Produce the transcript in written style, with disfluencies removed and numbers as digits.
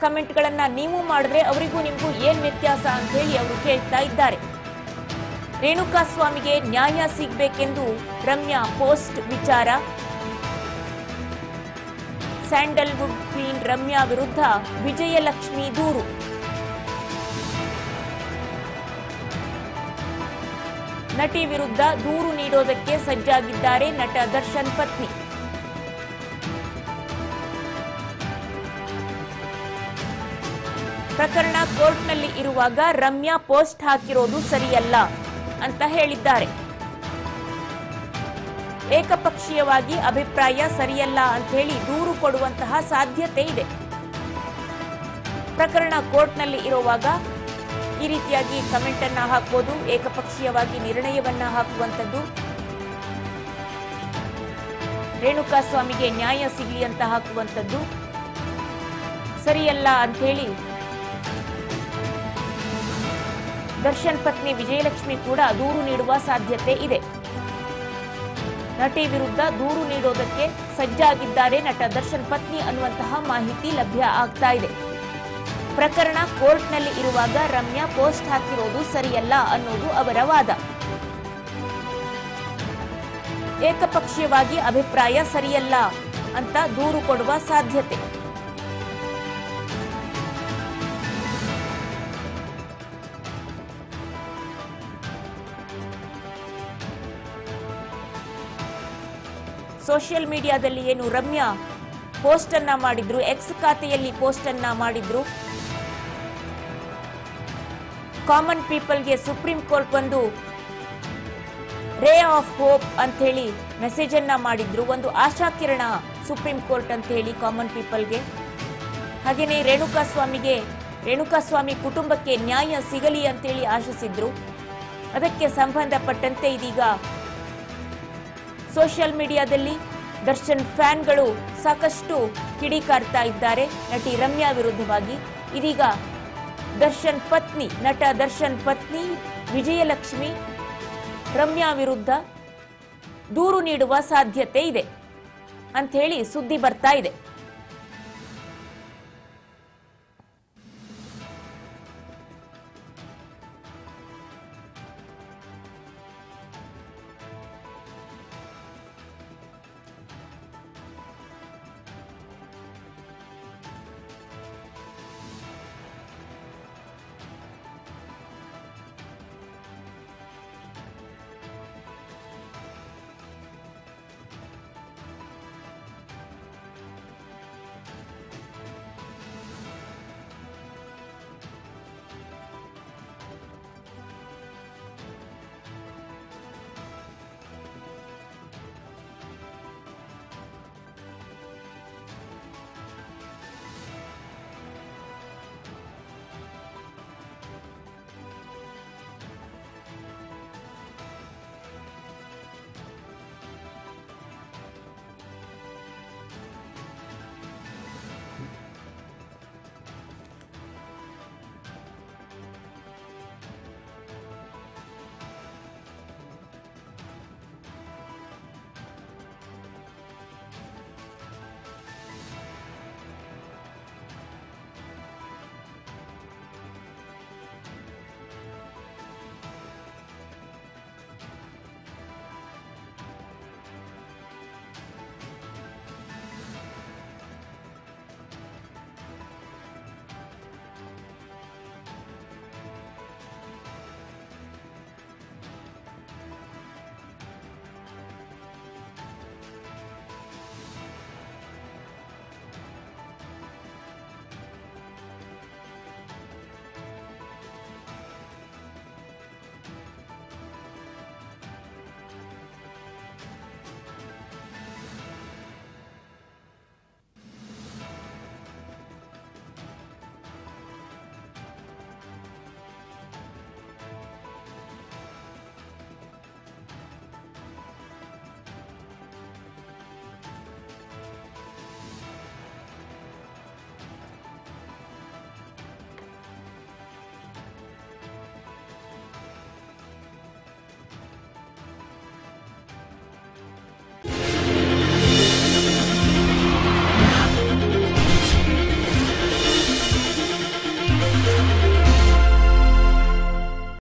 ಕಮೆಂಟ್ಗಳನ್ನ ನೀವು ಮಾಡಿದ್ರೆ ಅವರಿಗೂ ನಿಮಗೂ ಏನ್ ವ್ಯತ್ಯಾಸ ಅಂತ ಹೇಳಿ ಅವರು ಕೇಳ್ತಾ ಇದ್ದಾರೆ. ರೇಣುಕಾಸ್ವಾಮಿಗೆ ನ್ಯಾಯ ಸಿಗಬೇಕೆಂದು ರಮ್ಯಾ ಪೋಸ್ಟ್ ವಿಚಾರ. ಸ್ಯಾಂಡಲ್ವುಡ್ ಕ್ವೀನ್ ರಮ್ಯಾ ವಿರುದ್ಧ ವಿಜಯಲಕ್ಷ್ಮಿ ದೂರು. ನಟಿ ವಿರುದ್ಧ ದೂರು ನೀಡೋದಕ್ಕೆ ಸಜ್ಜಾಗಿದ್ದಾರೆ ನಟ ದರ್ಶನ್ ಪತ್ನಿ. ಪ್ರಕರಣ ಕೋರ್ಟ್ನಲ್ಲಿ ಇರುವಾಗ ರಮ್ಯಾ ಪೋಸ್ಟ್ ಹಾಕಿರೋದು ಸರಿಯಲ್ಲ ಅಂತ ಹೇಳಿದ್ದಾರೆ. ಏಕಪಕ್ಷೀಯವಾಗಿ ಅಭಿಪ್ರಾಯ ಸರಿಯಲ್ಲ ಅಂತ ಹೇಳಿ ದೂರು ಕೊಡುವಂತಹ ಸಾಧ್ಯತೆ ಇದೆ. ಪ್ರಕರಣ ಕೋರ್ಟ್ನಲ್ಲಿ ಇರುವಾಗ ಈ ರೀತಿಯಾಗಿ ಕಮೆಂಟ್ ಅನ್ನ ಹಾಕಬಹುದು, ಏಕಪಕ್ಷೀಯವಾಗಿ ನಿರ್ಣಯವನ್ನ ಹಾಕುವಂಥದ್ದು, ರೇಣುಕಾಸ್ವಾಮಿಗೆ ನ್ಯಾಯ ಸಿಗಲಿ ಅಂತ ಹಾಕುವಂಥದ್ದು ಸರಿಯಲ್ಲ ಅಂತ ಹೇಳಿ ದರ್ಶನ್ ಪತ್ನಿ ವಿಜಯಲಕ್ಷ್ಮಿ ಕೂಡ ದೂರು ನೀಡುವ ಸಾಧ್ಯತೆ ಇದೆ. ನಟಿ ವಿರುದ್ಧ ದೂರು ನೀಡೋದಕ್ಕೆ ಸಜ್ಜಾಗಿದ್ದಾರೆ ನಟ ದರ್ಶನ್ ಪತ್ನಿ ಅನ್ನುವಂತಹ ಮಾಹಿತಿ ಲಭ್ಯ ಆಗ್ತಾ ಇದೆ. ಪ್ರಕರಣ ಕೋರ್ಟ್ನಲ್ಲಿ ಇರುವಾಗ ರಮ್ಯಾ ಪೋಸ್ಟ್ ಹಾಕಿರೋದು ಸರಿಯಲ್ಲ ಅನ್ನೋದು ಅವರ ವಾದ. ಏಕಪಕ್ಷೀಯವಾಗಿ ಅಭಿಪ್ರಾಯ ಸರಿಯಲ್ಲ ಅಂತ ದೂರು ಕೊಡುವ ಸಾಧ್ಯತೆ. ಸೋಷಿಯಲ್ ಮೀಡಿಯಾದಲ್ಲಿ ಏನು ರಮ್ಯಾ ಪೋಸ್ಟ್ ಅನ್ನ ಮಾಡಿದ್ರು, ಎಕ್ಸ್ ಖಾತೆಯಲ್ಲಿ ಪೋಸ್ಟ್ ಅನ್ನ ಮಾಡಿದ್ರು, ಕಾಮನ್ ಪೀಪಲ್ಗೆ ಸುಪ್ರೀಂ ಕೋರ್ಟ್ ಒಂದು ರೇ ಆಫ್ ಹೋಪ್ ಅಂತ ಹೇಳಿ ಮೆಸೇಜ್ ಅನ್ನ ಮಾಡಿದ್ರು, ಒಂದು ಆಶಾಕಿರಣ ಸುಪ್ರೀಂ ಕೋರ್ಟ್ ಅಂತ ಹೇಳಿ ಕಾಮನ್ ಪೀಪಲ್ಗೆ. ಹಾಗೇನೆ ರೇಣುಕಾಸ್ವಾಮಿ ಕುಟುಂಬಕ್ಕೆ ನ್ಯಾಯ ಸಿಗಲಿ ಅಂತೇಳಿ ಆಶಿಸಿದ್ರು. ಅದಕ್ಕೆ ಸಂಬಂಧಪಟ್ಟಂತೆ ಇದೀಗ ಸೋಷಿಯಲ್ ಮೀಡಿಯಾದಲ್ಲಿ ದರ್ಶನ್ ಫ್ಯಾನ್ಗಳು ಸಾಕಷ್ಟು ಕಿಡಿಕಾರ್ತಾ ಇದ್ದಾರೆ ನಟಿ ರಮ್ಯಾ ವಿರುದ್ಧವಾಗಿ. ಇದೀಗ ನಟ ದರ್ಶನ್ ಪತ್ನಿ ವಿಜಯಲಕ್ಷ್ಮಿ ರಮ್ಯಾ ವಿರುದ್ಧ ದೂರು ನೀಡುವ ಸಾಧ್ಯತೆ ಇದೆ ಅಂತ ಹೇಳಿ ಸುದ್ದಿ ಬರ್ತಾ ಇದೆ.